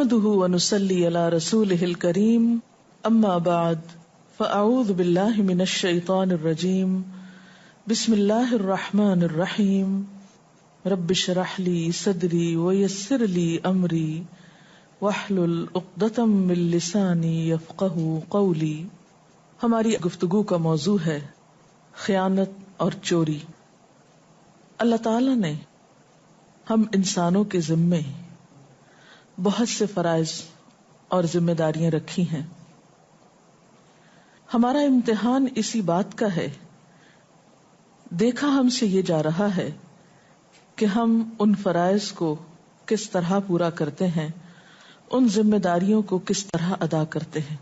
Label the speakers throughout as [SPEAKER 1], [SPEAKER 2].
[SPEAKER 1] نحمده ونصلي على رسوله الكريم اما بعد فاعوذ بالله من الشيطان الرجيم بسم الله الرحمن الرحيم رب اشرح لي صدري ويسر لي امري واحلل عقدة من لساني يفقهوا قولي۔ ہماری گفتگو کا موضوع ہے خیانت اور چوری۔ اللہ تعالی نے ہم انسانوں کے ذمے بہت سے فرائض اور ذمہ داریاں رکھی ہیں۔ ہمارا امتحان اسی بات کا ہے، دیکھا ہم سے یہ جا رہا ہے کہ ہم ان فرائض کو کس طرح پورا کرتے ہیں، ان ذمہ داریوں کو کس طرح ادا کرتے ہیں۔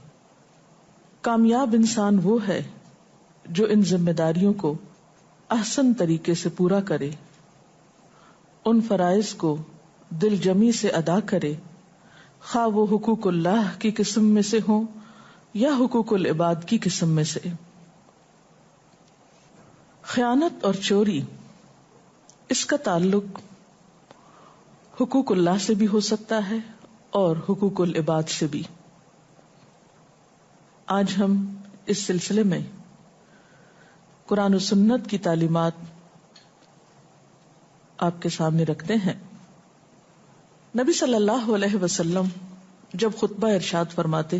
[SPEAKER 1] کامیاب انسان وہ ہے جو ان ذمہ داریوں کو احسن طریقے سے پورا کرے، ان فرائض کو دل جمی سے ادا کرے، خواہ وہ حقوق اللہ کی قسم میں سے ہوں یا حقوق العباد کی قسم میں سے۔ خیانت اور چوری، اس کا تعلق حقوق اللہ سے بھی ہو سکتا ہے اور حقوق العباد سے بھی۔ آج ہم اس سلسلے میں قرآن و سنت کی تعلیمات آپ کے سامنے رکھتے ہیں۔ نبی صلی اللہ علیہ وسلم جب خطبہ ارشاد فرماتے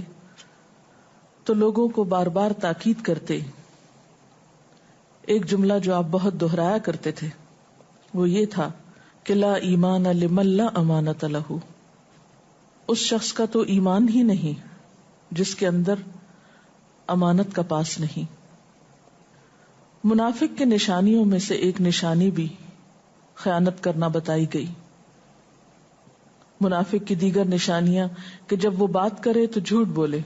[SPEAKER 1] تو لوگوں کو بار بار تاکید کرتے۔ ایک جملہ جو آپ بہت دہرایا کرتے تھے وہ یہ تھا کہ لا ایمان لمن لا امانت لہ، اس شخص کا تو ایمان ہی نہیں جس کے اندر امانت کا پاس نہیں۔ منافق کے نشانیوں میں سے ایک نشانی بھی خیانت کرنا بتائی گئی۔ منافق کی دیگر نشانیاں کہ جب وہ بات کرے تو جھوٹ بولے،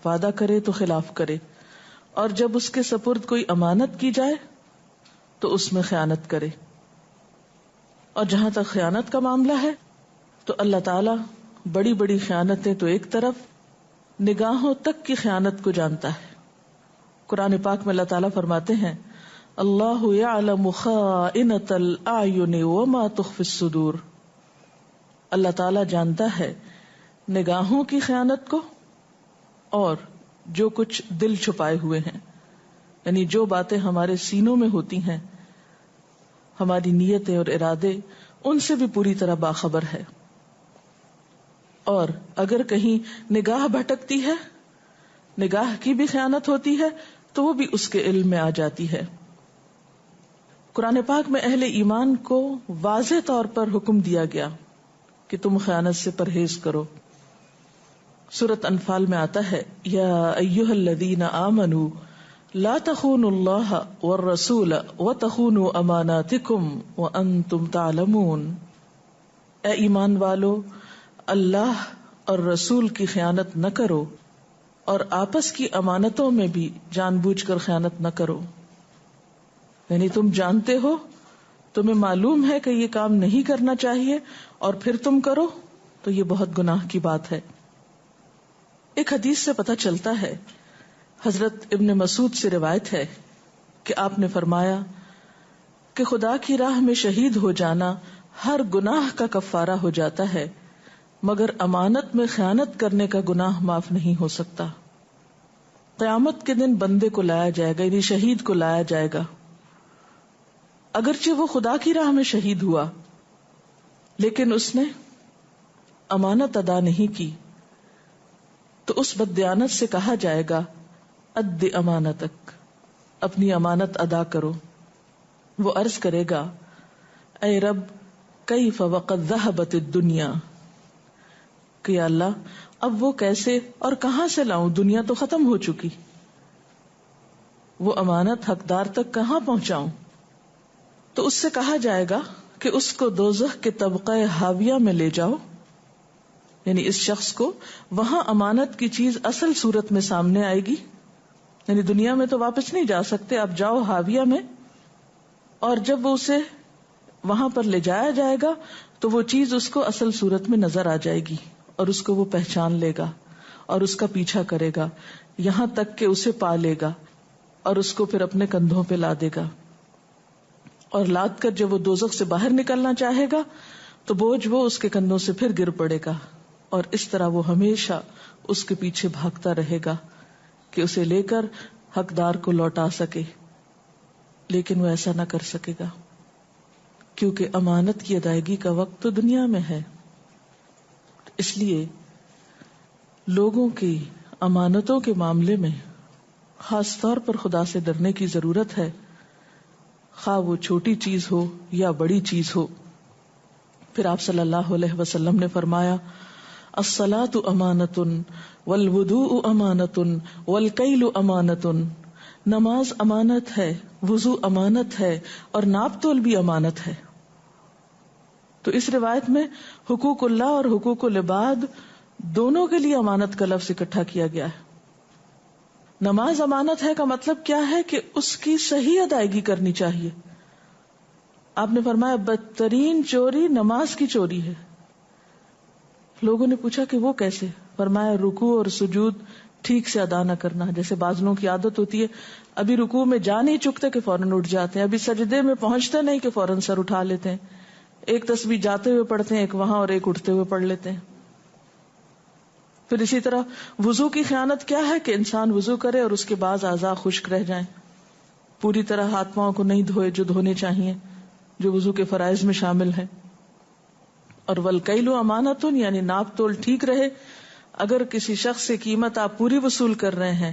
[SPEAKER 1] وعدہ کرے تو خلاف کرے، اور جب اس کے سپرد کوئی امانت کی جائے تو اس میں خیانت کرے۔ اور جہاں تک خیانت کا معاملہ ہے تو اللہ تعالی بڑی بڑی خیانتیں تو ایک طرف، نگاہوں تک کی خیانت کو جانتا ہے۔ قرآن پاک میں اللہ تعالیٰ فرماتے ہیں اللہ یعلم خائنۃ الاعین وما تخفی الصدور، اللہ تعالیٰ جانتا ہے نگاہوں کی خیانت کو اور جو کچھ دل چھپائے ہوئے ہیں، یعنی جو باتیں ہمارے سینوں میں ہوتی ہیں، ہماری نیتیں اور ارادے، ان سے بھی پوری طرح باخبر ہے۔ اور اگر کہیں نگاہ بھٹکتی ہے، نگاہ کی بھی خیانت ہوتی ہے تو وہ بھی اس کے علم میں آ جاتی ہے۔ قرآن پاک میں اہل ایمان کو واضح طور پر حکم دیا گیا کہ تم خیانت سے پرہیز کرو۔ سورۃ انفال میں آتا ہے یا ایھا الذین آمنوا لا تخونوا اللہ والرسول وتخونوا اماناتکم وانتم تعلمون، اے ایمان والو اللہ اور رسول کی خیانت نہ کرو اور آپس کی امانتوں میں بھی جان بوجھ کر خیانت نہ کرو، یعنی تم جانتے ہو، تمہیں معلوم ہے کہ یہ کام نہیں کرنا چاہیے اور پھر تم کرو تو یہ بہت گناہ کی بات ہے۔ ایک حدیث سے پتہ چلتا ہے، حضرت ابن مسعود سے روایت ہے کہ آپ نے فرمایا کہ خدا کی راہ میں شہید ہو جانا ہر گناہ کا کفارہ ہو جاتا ہے، مگر امانت میں خیانت کرنے کا گناہ معاف نہیں ہو سکتا۔ قیامت کے دن بندے کو لایا جائے گا، یعنی شہید کو لایا جائے گا، اگرچہ وہ خدا کی راہ میں شہید ہوا لیکن اس نے امانت ادا نہیں کی، تو اس بددیانت سے کہا جائے گا اد امانتک، اپنی امانت ادا کرو۔ وہ عرض کرے گا اے رب کیف وقد ذہبت الدنیا، کہ یا اللہ اب وہ کیسے اور کہاں سے لاؤں، دنیا تو ختم ہو چکی، وہ امانت حقدار تک کہاں پہنچاؤں؟ تو اس سے کہا جائے گا کہ اس کو دوزخ کے طبقہ حاویہ میں لے جاؤ، یعنی اس شخص کو وہاں امانت کی چیز اصل صورت میں سامنے آئے گی، یعنی دنیا میں تو واپس نہیں جا سکتے، اب جاؤ حاویہ میں، اور جب وہ اسے وہاں پر لے جایا جائے گا تو وہ چیز اس کو اصل صورت میں نظر آ جائے گی اور اس کو وہ پہچان لے گا اور اس کا پیچھا کرے گا یہاں تک کہ اسے پا لے گا اور اس کو پھر اپنے کندھوں پہ لا دے گا، اور لاد کر جب وہ دوزخ سے باہر نکلنا چاہے گا تو بوجھ وہ اس کے کندھوں سے پھر گر پڑے گا اور اس طرح وہ ہمیشہ اس کے پیچھے بھاگتا رہے گا کہ اسے لے کر حقدار کو لوٹا سکے، لیکن وہ ایسا نہ کر سکے گا، کیونکہ امانت کی ادائیگی کا وقت تو دنیا میں ہے۔ اس لیے لوگوں کی امانتوں کے معاملے میں خاص طور پر خدا سے ڈرنے کی ضرورت ہے، خواہ وہ چھوٹی چیز ہو یا بڑی چیز ہو۔ پھر آپ صلی اللہ علیہ وسلم نے فرمایا، الصلاۃ امانۃ والوضوء امانۃ والکیل امانۃ، نماز امانت ہے، وضو امانت ہے، اور ناپ تول بھی امانت ہے۔ تو اس روایت میں حقوق اللہ اور حقوق العباد دونوں کے لیے امانت کا لفظ اکٹھا کیا گیا ہے۔ نماز امانت ہے کا مطلب کیا ہے کہ اس کی صحیح ادائیگی کرنی چاہیے۔ آپ نے فرمایا بدترین چوری نماز کی چوری ہے۔ لوگوں نے پوچھا کہ وہ کیسے؟ فرمایا رکوع اور سجود ٹھیک سے ادا نہ کرنا۔ جیسے بعض لوگوں کی عادت ہوتی ہے، ابھی رکوع میں جا نہیں چکتے کہ فوراً اٹھ جاتے ہیں، ابھی سجدے میں پہنچتے نہیں کہ فوراً سر اٹھا لیتے ہیں، ایک تسبیح جاتے ہوئے پڑھتے ہیں، ایک وہاں اور ایک اٹھتے ہوئے پڑھ لیتے ہیں۔ پھر اسی طرح وضو کی خیانت کیا ہے کہ انسان وضو کرے اور اس کے بعد اعضاء خشک رہ جائیں، پوری طرح ہاتھ پاؤں کو نہیں دھوئے جو دھونے چاہیے، جو وضو کے فرائض میں شامل ہیں۔ اور والکیل امانت، یعنی ناپ تول ٹھیک رہے۔ اگر کسی شخص سے قیمت آپ پوری وصول کر رہے ہیں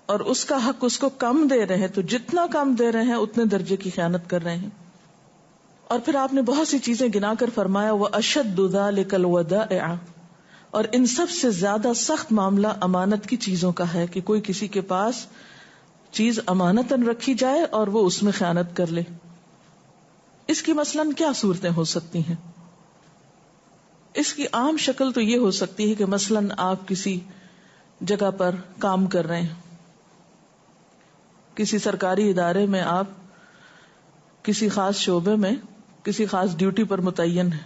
[SPEAKER 1] اور اس کا حق اس کو کم دے رہے ہیں، تو جتنا کم دے رہے ہیں اتنے درجے کی خیانت کر رہے ہیں۔ اور پھر آپ نے بہت سی چیزیں گنا کر فرمایا وَأَشَدُّ ذَلِكَ الْوَدَائِعَ، اور ان سب سے زیادہ سخت معاملہ امانت کی چیزوں کا ہے کہ کوئی کسی کے پاس چیز امانتاً رکھی جائے اور وہ اس میں خیانت کر لے۔ اس کی مثلاً کیا صورتیں ہو سکتی ہیں؟ اس کی عام شکل تو یہ ہو سکتی ہے کہ مثلاً آپ کسی جگہ پر کام کر رہے ہیں، کسی سرکاری ادارے میں آپ کسی خاص شعبے میں کسی خاص ڈیوٹی پر متعین ہے۔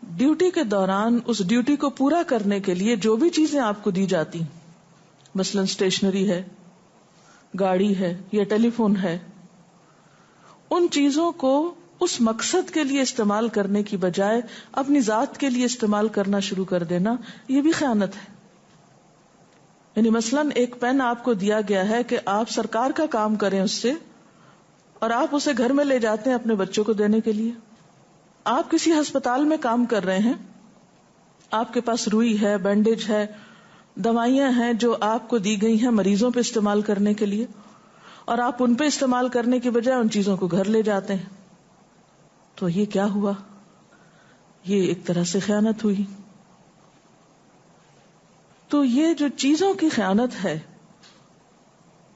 [SPEAKER 1] ڈیوٹی کے دوران اس ڈیوٹی کو پورا کرنے کے لیے جو بھی چیزیں آپ کو دی جاتی، مثلاً اسٹیشنری ہے، گاڑی ہے یا ٹیلی فون ہے، ان چیزوں کو اس مقصد کے لیے استعمال کرنے کی بجائے اپنی ذات کے لیے استعمال کرنا شروع کر دینا، یہ بھی خیانت ہے۔ یعنی مثلاً ایک پین آپ کو دیا گیا ہے کہ آپ سرکار کا کام کریں اس سے، اور آپ اسے گھر میں لے جاتے ہیں اپنے بچوں کو دینے کے لیے۔ آپ کسی ہسپتال میں کام کر رہے ہیں، آپ کے پاس روئی ہے، بینڈیج ہے، دوائیاں ہیں جو آپ کو دی گئی ہیں مریضوں پہ استعمال کرنے کے لیے، اور آپ ان پہ استعمال کرنے کی بجائے ان چیزوں کو گھر لے جاتے ہیں، تو یہ کیا ہوا؟ یہ ایک طرح سے خیانت ہوئی۔ تو یہ جو چیزوں کی خیانت ہے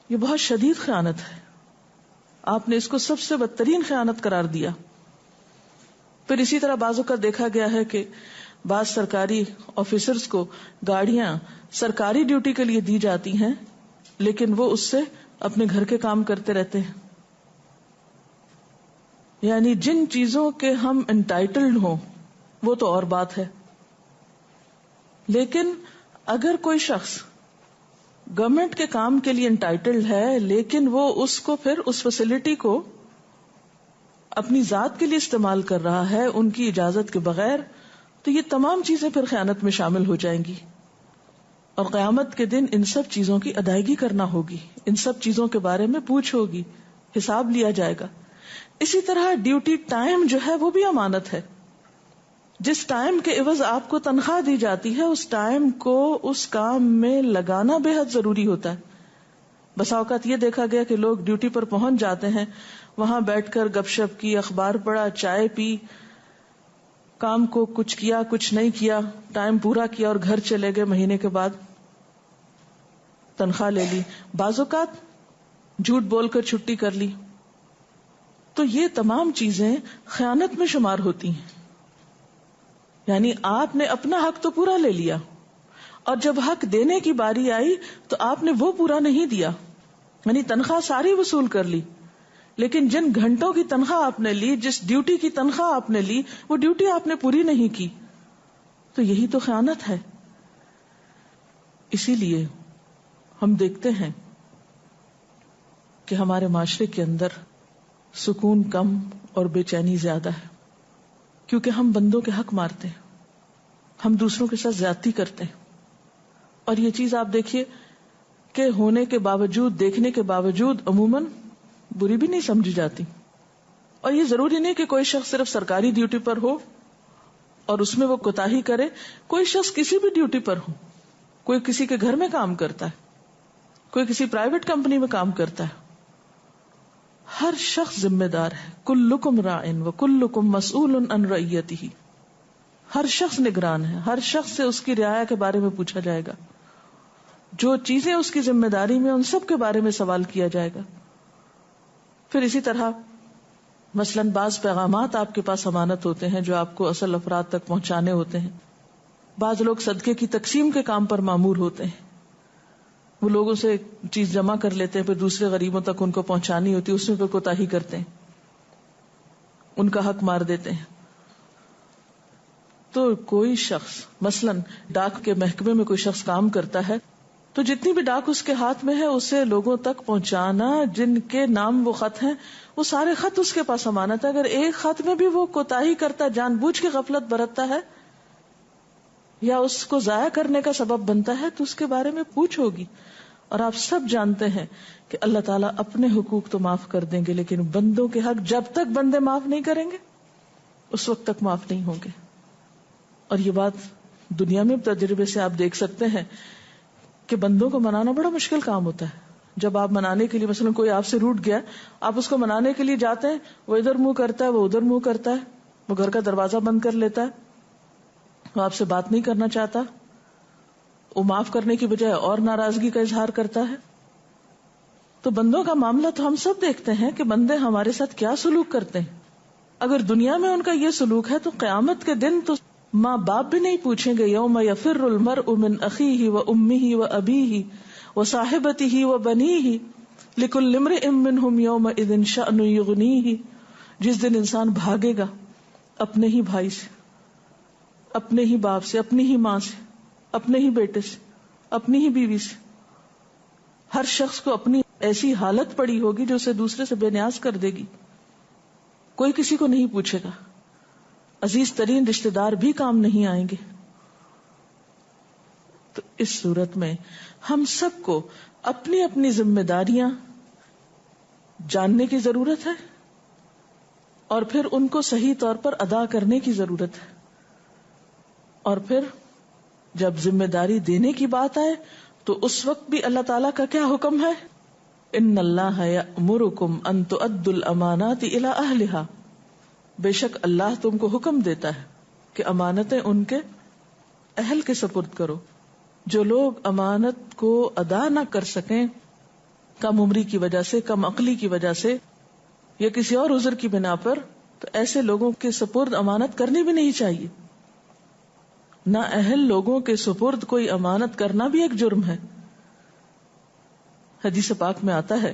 [SPEAKER 1] یہ بہت شدید خیانت ہے، آپ نے اس کو سب سے بدترین خیانت قرار دیا۔ پھر اسی طرح بعضوں کا دیکھا گیا ہے کہ بعض سرکاری آفیسرز کو گاڑیاں سرکاری ڈیوٹی کے لیے دی جاتی ہیں، لیکن وہ اس سے اپنے گھر کے کام کرتے رہتے ہیں۔ یعنی جن چیزوں کے ہم انٹائٹلڈ ہوں وہ تو اور بات ہے، لیکن اگر کوئی شخص گورنمنٹ کے کام کے لیے انٹائٹلڈ ہے لیکن وہ اس کو پھر اس فیسلٹی کو اپنی ذات کے لیے استعمال کر رہا ہے ان کی اجازت کے بغیر، تو یہ تمام چیزیں پھر خیانت میں شامل ہو جائیں گی، اور قیامت کے دن ان سب چیزوں کی ادائیگی کرنا ہوگی، ان سب چیزوں کے بارے میں پوچھ ہوگی، حساب لیا جائے گا۔ اسی طرح ڈیوٹی ٹائم جو ہے وہ بھی امانت ہے۔ جس ٹائم کے عوض آپ کو تنخواہ دی جاتی ہے اس ٹائم کو اس کام میں لگانا بے حد ضروری ہوتا ہے۔ بسا اوقات یہ دیکھا گیا کہ لوگ ڈیوٹی پر پہنچ جاتے ہیں، وہاں بیٹھ کر گپ شپ کی، اخبار پڑھا، چائے پی، کام کو کچھ کیا کچھ نہیں کیا، ٹائم پورا کیا اور گھر چلے گئے، مہینے کے بعد تنخواہ لے لی، بعض اوقات جھوٹ بول کر چھٹی کر لی۔ تو یہ تمام چیزیں خیانت میں شمار ہوتی ہیں۔ یعنی آپ نے اپنا حق تو پورا لے لیا، اور جب حق دینے کی باری آئی تو آپ نے وہ پورا نہیں دیا، یعنی تنخواہ ساری وصول کر لی، لیکن جن گھنٹوں کی تنخواہ آپ نے لی، جس ڈیوٹی کی تنخواہ آپ نے لی، وہ ڈیوٹی آپ نے پوری نہیں کی، تو یہی تو خیانت ہے۔ اسی لیے ہم دیکھتے ہیں کہ ہمارے معاشرے کے اندر سکون کم اور بے چینی زیادہ ہے، کیونکہ ہم بندوں کے حق مارتے ہیں۔ ہم دوسروں کے ساتھ زیادتی کرتے ہیں. اور یہ چیز آپ دیکھیے کہ ہونے کے باوجود، دیکھنے کے باوجود عموماً بری بھی نہیں سمجھی جاتی. اور یہ ضروری نہیں کہ کوئی شخص صرف سرکاری ڈیوٹی پر ہو اور اس میں وہ کوتاہی کرے. کوئی شخص کسی بھی ڈیوٹی پر ہو، کوئی کسی کے گھر میں کام کرتا ہے، کوئی کسی پرائیویٹ کمپنی میں کام کرتا ہے، ہر شخص ذمہ دار ہے. کلکم راعٍ وکلکم مسئول عن رعیتہ. ہر شخص نگران ہے، ہر شخص سے اس کی رعایا کے بارے میں پوچھا جائے گا. جو چیزیں اس کی ذمہ داری میں، ان سب کے بارے میں سوال کیا جائے گا. پھر اسی طرح مثلاً بعض پیغامات آپ کے پاس امانت ہوتے ہیں جو آپ کو اصل افراد تک پہنچانے ہوتے ہیں. بعض لوگ صدقے کی تقسیم کے کام پر مامور ہوتے ہیں، وہ لوگوں سے چیز جمع کر لیتے ہیں، پھر دوسرے غریبوں تک ان کو پہنچانی ہوتی ہے، اس میں پھر کوتاہی کرتے ہیں، ان کا حق مار دیتے ہیں. تو کوئی شخص مثلاً ڈاک کے محکمے میں کوئی شخص کام کرتا ہے تو جتنی بھی ڈاک اس کے ہاتھ میں ہے اسے لوگوں تک پہنچانا، جن کے نام وہ خط ہیں وہ سارے خط اس کے پاس امانت ہے. اگر ایک خط میں بھی وہ کوتاہی کرتا ہے، جان بوجھ کے غفلت برتتا ہے یا اس کو ضائع کرنے کا سبب بنتا ہے تو اس کے بارے میں پوچھ ہوگی. اور آپ سب جانتے ہیں کہ اللہ تعالیٰ اپنے حقوق تو معاف کر دیں گے، لیکن بندوں کے حق جب تک بندے معاف نہیں کریں گے اس وقت تک معاف نہیں ہوں گے. اور یہ بات دنیا میں تجربے سے آپ دیکھ سکتے ہیں کہ بندوں کو منانا بڑا مشکل کام ہوتا ہے. جب آپ منانے کے لیے مثلا کوئی آپ سے روٹھ گیا، آپ اس کو منانے کے لیے جاتے ہیں، وہ ادھر منہ کرتا ہے، وہ ادھر منہ کرتا ہے، وہ گھر کا دروازہ بند کر لیتا ہے، وہ آپ سے بات نہیں کرنا چاہتا، وہ معاف کرنے کی بجائے اور ناراضگی کا اظہار کرتا ہے. تو بندوں کا معاملہ تو ہم سب دیکھتے ہیں کہ بندے ہمارے ساتھ کیا سلوک کرتے ہیں. اگر دنیا میں ان کا یہ سلوک ہے تو قیامت کے دن تو ماں باپ بھی نہیں پوچھیں گے. یوم یفر المرء من اخیہ وامہ وابیہ وصاحبتہ وبنیہ لکل امرئ منہم یومئذ شأن یغنیہ. جس دن انسان بھاگے گا اپنے ہی بھائی سے، اپنے ہی باپ سے، اپنی ہی ماں سے، اپنے ہی بیٹے سے، اپنی ہی بیوی سے. ہر شخص کو اپنی ایسی حالت پڑی ہوگی جو اسے دوسرے سے بے نیاز کر دے گی. کوئی کسی کو نہیں پوچھے گا، عزیز ترین رشتہ دار بھی کام نہیں آئیں گے. تو اس صورت میں ہم سب کو اپنی اپنی ذمہ داریاں جاننے کی ضرورت ہے اور پھر ان کو صحیح طور پر ادا کرنے کی ضرورت ہے. اور پھر جب ذمہ داری دینے کی بات آئے تو اس وقت بھی اللہ تعالیٰ کا کیا حکم ہے؟ ان اللہ یأمرکم ان تؤدوا الامانات الی اہلہا. بے شک اللہ تم کو حکم دیتا ہے کہ امانتیں ان کے اہل کے سپرد کرو. جو لوگ امانت کو ادا نہ کر سکیں کم عمری کی وجہ سے، کم عقلی کی وجہ سے یا کسی اور عذر کی بنا پر، تو ایسے لوگوں کے سپرد امانت کرنی بھی نہیں چاہیے. نہ اہل لوگوں کے سپرد کوئی امانت کرنا بھی ایک جرم ہے. حدیث پاک میں آتا ہے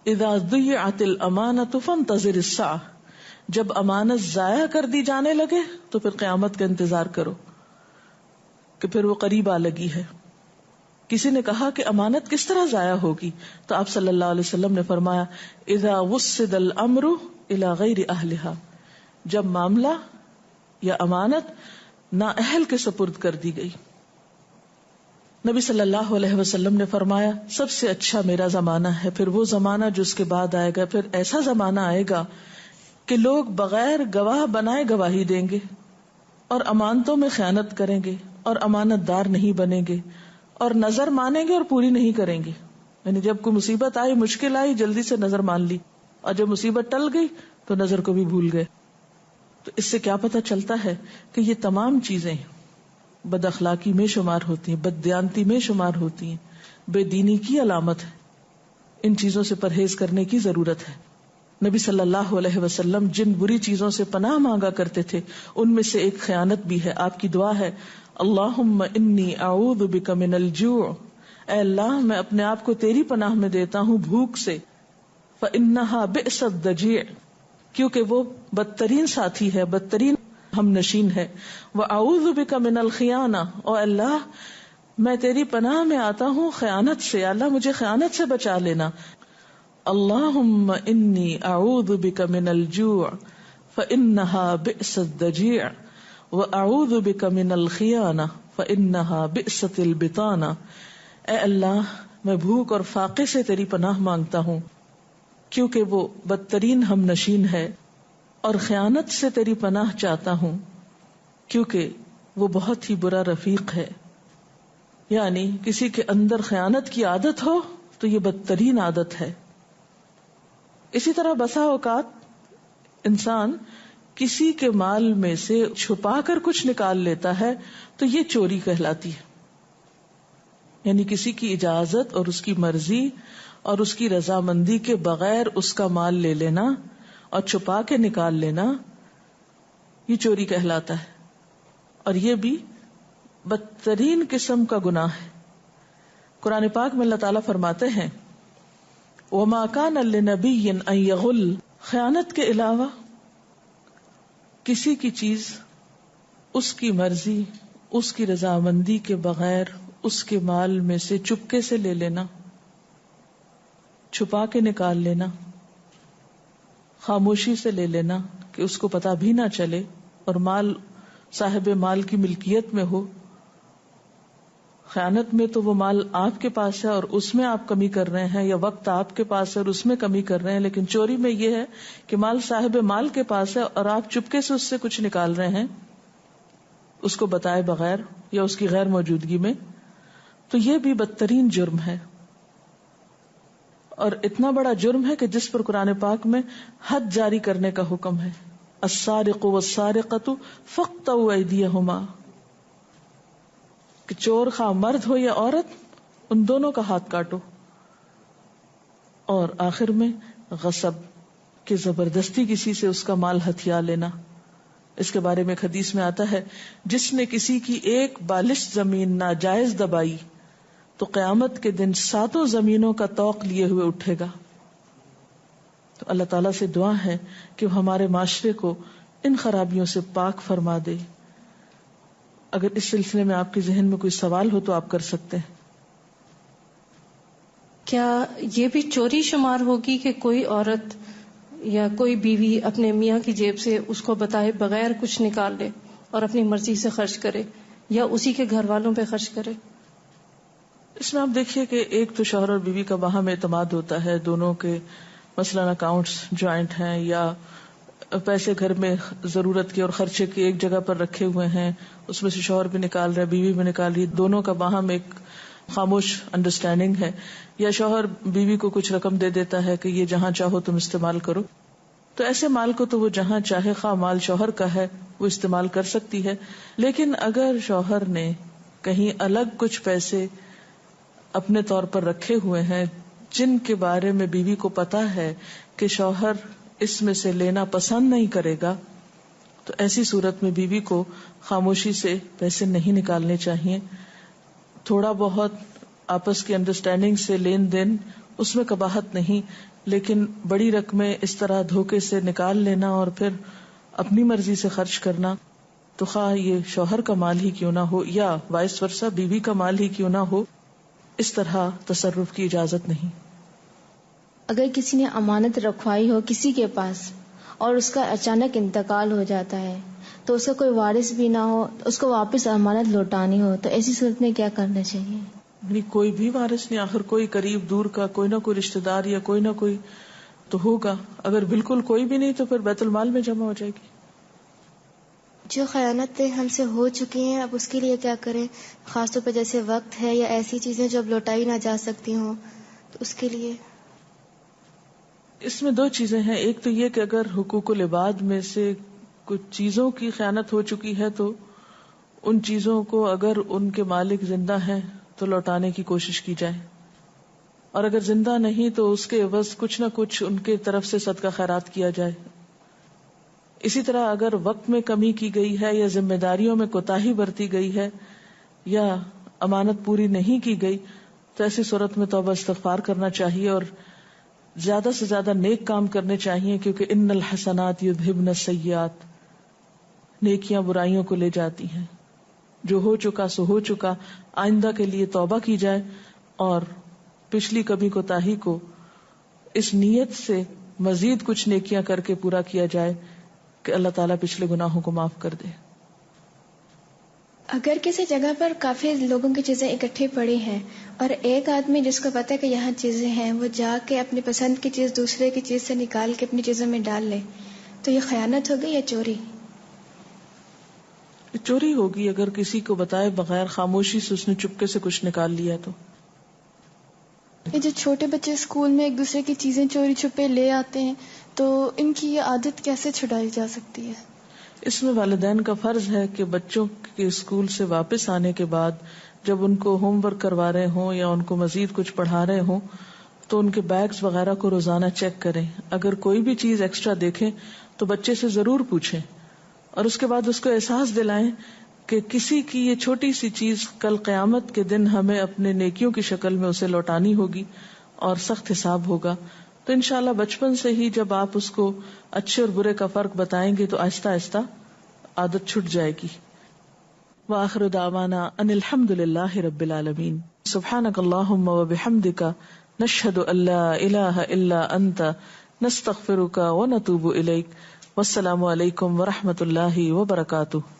[SPEAKER 1] اذا ضیعت الامانۃ فانتظر الساعہ. جب امانت ضائع کر دی جانے لگے تو پھر قیامت کا انتظار کرو کہ پھر وہ قریب آ لگی ہے. کسی نے کہا کہ امانت کس طرح ضائع ہوگی؟ تو آپ صلی اللہ علیہ وسلم نے فرمایا اذا وسد الامر الى غیر اہلہا. جب معاملہ یا امانت نااہل کے سپرد کر دی گئی. نبی صلی اللہ علیہ وسلم نے فرمایا سب سے اچھا میرا زمانہ ہے، پھر وہ زمانہ جو اس کے بعد آئے گا، پھر ایسا زمانہ آئے گا کہ لوگ بغیر گواہ بنائے گواہی دیں گے اور امانتوں میں خیانت کریں گے اور امانت دار نہیں بنیں گے اور نظر مانیں گے اور پوری نہیں کریں گے. یعنی جب کوئی مصیبت آئی، مشکل آئی، جلدی سے نظر مان لی، اور جب مصیبت ٹل گئی تو نظر کو بھی بھول گئے. تو اس سے کیا پتہ چلتا ہے کہ یہ تمام چیزیں بد اخلاقی میں شمار ہوتی ہیں، بد دیانتی میں شمار ہوتی ہیں، بے دینی کی علامت ہے. ان چیزوں سے پرہیز کرنے کی ضرورت ہے. نبی صلی اللہ علیہ وسلم جن بری چیزوں سے پناہ مانگا کرتے تھے ان میں سے ایک خیانت بھی ہے. آپ کی دعا ہے اللہم انی اعوذ بک من الجوع. اے اللہ میں اپنے آپ کو تیری پناہ میں دیتا ہوں بھوک سے. فانہا بئس الضجیع. کیونکہ وہ بدترین ساتھی ہے، بدترین ہم نشین ہے. وَأَعُوذُ بِكَ مِنَ الْخِيَانَةِ. او اللہ میں تیری پناہ میں آتا ہوں خیانت سے، اللہ مجھے خیانت سے بچا لینا. اللہم انی اعوذ بک من الجوع فانہا بئس الضجیع وَأَعُوذُ بِكَ مِنَ الْخِيَانَةِ فَإِنَّهَا بِئْسَتِ الْبِطَانَةِ، اے اللہ میں بھوک اور فاقے سے تیری پناہ مانگتا ہوں کیونکہ وہ بدترین ہم نشین ہے، اور خیانت سے تیری پناہ چاہتا ہوں کیونکہ وہ بہت ہی برا رفیق ہے. یعنی کسی کے اندر خیانت کی عادت ہو تو یہ بدترین عادت ہے. اسی طرح بسا اوقات انسان کسی کے مال میں سے چھپا کر کچھ نکال لیتا ہے تو یہ چوری کہلاتی ہے. یعنی کسی کی اجازت اور اس کی مرضی اور اس کی رضامندی کے بغیر اس کا مال لے لینا اور چھپا کے نکال لینا یہ چوری کہلاتا ہے، اور یہ بھی بدترین قسم کا گناہ ہے. قرآن پاک میں اللہ تعالیٰ فرماتے ہیں وَمَا كَانَ لِنَبِيٍّ أَن يَغُلَّ، خیانت کے علاوہ کسی کی چیز اس کی مرضی اس کی رضامندی کے بغیر اس کے مال میں سے چپکے سے لے لینا، چھپا کے نکال لینا، خاموشی سے لے لینا کہ اس کو پتا بھی نہ چلے اور مال صاحب مال کی ملکیت میں ہو. خیانت میں تو وہ مال آپ کے پاس ہے اور اس میں آپ کمی کر رہے ہیں، یا وقت آپ کے پاس ہے اور اس میں کمی کر رہے ہیں، لیکن چوری میں یہ ہے کہ مال صاحب مال کے پاس ہے اور آپ چپکے سے اس سے کچھ نکال رہے ہیں اس کو بتائے بغیر یا اس کی غیر موجودگی میں. تو یہ بھی بدترین جرم ہے، اور اتنا بڑا جرم ہے کہ جس پر قرآن پاک میں حد جاری کرنے کا حکم ہے. السارق والسارقۃ فاقطعوا ایدیہما، کہ چور خواہ مرد ہو یا عورت ان دونوں کا ہاتھ کاٹو. اور آخر میں غصب، کہ زبردستی کسی سے اس کا مال ہتھیا لینا. اس کے بارے میں ایک حدیث میں آتا ہے جس نے کسی کی ایک بالش زمین ناجائز دبائی تو قیامت کے دن 7 زمینوں کا طوق لیے ہوئے اٹھے گا. تو اللہ تعالیٰ سے دعا ہے کہ وہ ہمارے معاشرے کو ان خرابیوں سے پاک فرما دے. اگر اس سلسلے میں آپ کے ذہن میں کوئی سوال ہو تو آپ کر سکتے ہیں.
[SPEAKER 2] کیا یہ بھی چوری شمار ہوگی کہ کوئی عورت یا کوئی بیوی اپنے میاں کی جیب سے اس کو بتائے بغیر کچھ نکال لے اور اپنی مرضی سے خرچ کرے یا اسی کے گھر والوں پہ خرچ کرے؟
[SPEAKER 1] اس میں آپ دیکھیے کہ ایک تو شوہر اور بیوی کا باہم اعتماد ہوتا ہے، دونوں کے مثلاً اکاؤنٹس جوائنٹ ہیں یا پیسے گھر میں ضرورت کے اور خرچے کے ایک جگہ پر رکھے ہوئے ہیں، اس میں سے شوہر بھی نکال رہا ہے بیوی بھی نکال رہی، دونوں کا باہم ایک خاموش انڈرسٹینڈنگ ہے. یا شوہر بیوی کو کچھ رقم دے دیتا ہے کہ یہ جہاں چاہو تم استعمال کرو، تو ایسے مال کو تو وہ جہاں چاہے، خواہ مال شوہر کا ہے وہ استعمال کر سکتی ہے. لیکن اگر شوہر نے کہیں الگ کچھ پیسے اپنے طور پر رکھے ہوئے ہیں جن کے بارے میں بیوی کو پتا ہے کہ شوہر اس میں سے لینا پسند نہیں کرے گا، تو ایسی صورت میں بیوی کو خاموشی سے پیسے نہیں نکالنے چاہیے. تھوڑا بہت آپس کی انڈرسٹینڈنگ سے لین دین اس میں قباحت نہیں، لیکن بڑی رقمیں اس طرح دھوکے سے نکال لینا اور پھر اپنی مرضی سے خرچ کرنا، تو خواہ یہ شوہر کا مال ہی کیوں نہ ہو یا وائس ورثہ بیوی کا مال ہی کیوں نہ ہو، اس طرح تصرف کی اجازت نہیں.
[SPEAKER 3] اگر کسی نے امانت رکھوائی ہو کسی کے پاس اور اس کا اچانک انتقال ہو جاتا ہے تو اس کا کوئی وارث بھی نہ ہو، اس کو واپس امانت لوٹانی ہو، تو ایسی صورت میں کیا کرنا چاہیے؟
[SPEAKER 1] یعنی کوئی بھی وارث نہیں، آخر کوئی قریب دور کا کوئی نہ کوئی رشتہ دار یا کوئی نہ کوئی تو ہوگا. اگر بالکل کوئی بھی نہیں تو پھر بیت المال میں جمع ہو جائے گی.
[SPEAKER 3] جو خیانتیں ہم سے ہو چکی ہیں اب اس کے لیے کیا کریں؟ خاص طور پہ جیسے وقت ہے یا ایسی چیزیں جو اب لوٹائی نہ جا سکتی ہوں، تو اس کے لیے
[SPEAKER 1] اس میں 2 چیزیں ہیں. ایک تو یہ کہ اگر حقوق العباد میں سے کچھ چیزوں کی خیانت ہو چکی ہے تو ان چیزوں کو اگر ان کے مالک زندہ ہیں تو لوٹانے کی کوشش کی جائے، اور اگر زندہ نہیں تو اس کے عوض کچھ نہ کچھ ان کے طرف سے صدقہ خیرات کیا جائے. اسی طرح اگر وقت میں کمی کی گئی ہے یا ذمہ داریوں میں کوتاہی برتی گئی ہے یا امانت پوری نہیں کی گئی تو ایسی صورت میں توبہ استغفار کرنا چاہیے اور زیادہ سے زیادہ نیک کام کرنے چاہیے، کیونکہ ان الحسنات یذھبن السیئات، نیکیاں برائیوں کو لے جاتی ہیں. جو ہو چکا سو ہو چکا، آئندہ کے لیے توبہ کی جائے اور پچھلی کبھی کوتاہی کو اس نیت سے مزید کچھ نیکیاں کر کے پورا کیا جائے کہ اللہ تعالیٰ پچھلے گناہوں کو معاف کر دے.
[SPEAKER 4] اگر کسی جگہ پر کافی لوگوں کی چیزیں اکٹھی پڑی ہیں اور ایک آدمی جس کو پتہ ہے کہ یہاں چیزیں ہیں وہ جا کے اپنی پسند کی چیز دوسرے کی چیز سے نکال کے اپنی چیزوں میں ڈال لے تو یہ خیانت ہوگی یا چوری؟
[SPEAKER 1] چوری ہوگی اگر کسی کو بتائے بغیر خاموشی سے اس نے چپکے سے کچھ نکال لیا تو.
[SPEAKER 5] یہ جو چھوٹے بچے اسکول میں ایک دوسرے کی چیزیں چوری چھپے لے آتے ہیں تو ان کی یہ عادت کیسے چھڑائی جا سکتی ہے؟
[SPEAKER 1] اس میں والدین کا فرض ہے کہ بچوں کے اسکول سے واپس آنے کے بعد جب ان کو ہوم ورک کروا رہے ہوں یا ان کو مزید کچھ پڑھا رہے ہوں تو ان کے بیگز وغیرہ کو روزانہ چیک کریں. اگر کوئی بھی چیز ایکسٹرا دیکھیں تو بچے سے ضرور پوچھیں اور اس کے بعد اس کو احساس دلائیں کہ کسی کی یہ چھوٹی سی چیز کل قیامت کے دن ہمیں اپنے نیکیوں کی شکل میں اسے لوٹانی ہوگی اور سخت حساب ہوگا. تو انشاءاللہ بچپن سے ہی جب آپ اس کو اچھے اور برے کا فرق بتائیں گے تو آہستہ آہستہ عادت چھٹ جائے گی. وآخر دعوانا ان الحمد للہ رب العالمین. سبحانک اللہم وبحمدک نشہد ان لا الہ الا انت نستغفرک ونتوب الیک. والسلام علیکم ورحمۃ اللہ وبرکاتہ.